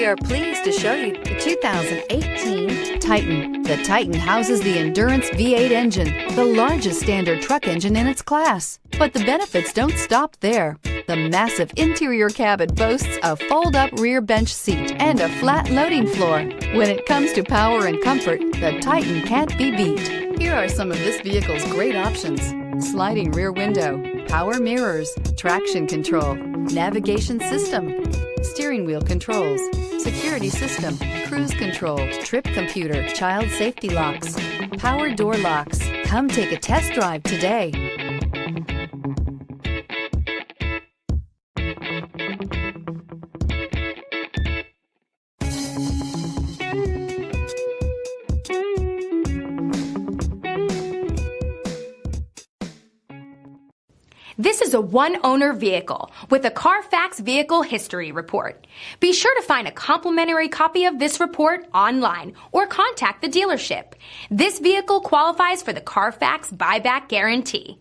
We are pleased to show you the 2018 Titan. The Titan houses the Endurance V8 engine, the largest standard truck engine in its class. But the benefits don't stop there. The massive interior cabin boasts a fold-up rear bench seat and a flat loading floor. When it comes to power and comfort, the Titan can't be beat. Here are some of this vehicle's great options: sliding rear window, power mirrors, traction control, navigation system, steering wheel controls, security system, cruise control, trip computer, child safety locks, power door locks. Come take a test drive today. This is a one-owner vehicle with a Carfax Vehicle History Report. Be sure to find a complimentary copy of this report online or contact the dealership. This vehicle qualifies for the Carfax Buyback Guarantee.